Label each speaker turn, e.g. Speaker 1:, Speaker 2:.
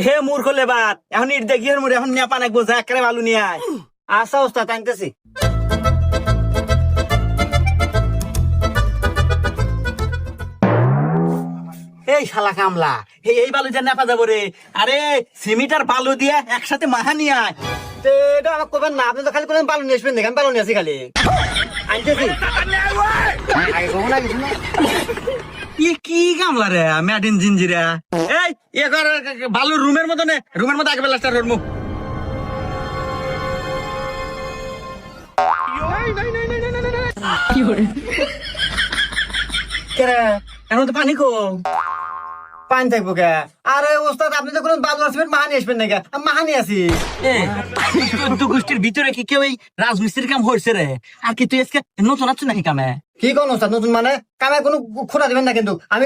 Speaker 1: হে মূর্খ লেবার, এখন ইট দেখি মোর এখন নেপা নাকবো যা একেবারে বালু নিয়ে আয়।
Speaker 2: আচ্ছা ওস্তাদ আনতেছি।
Speaker 1: এই শালা কামলা, এই বালু যে নেপা যাবো রে। আরে সিমিট আর বালু দিয়ে একসাথে মাহা নিয়ে আয়।
Speaker 2: তো এটা আমাকে করবেন না, আপনি তো খালি করে বালু নিয়ে আসবেন, দেখেন বালু নিয়ে আসি খালি আনতেছি। আগে কখন আগে শুনো
Speaker 1: কি কামলা রে ম্যাডিন জিঞ্জিরা। এই এ কর বালু রুমের মতো নে, রুমের মতো আগে বেলাস্টার রুম। এখন তো পানি কম।
Speaker 2: পানি থাকবো কে? আরে ওস্তাদ আপনি তো কোনো বালু আসবেন মাহা নিয়ে আসবেন না কে? আমি মাহা নিয়ে আসি।
Speaker 1: চোদ্দ গোষ্ঠীর ভিতরে কি কেউ এই রাজমিস্ত্রির কাম হয়েছে রে? আর কি তুই আজকে নতুন আছো নাকি কামে?
Speaker 2: কি কোন ওস্তাদ নতুন মানে? কামে কোনো খোঁড়া দিবেন না কিন্তু, আমি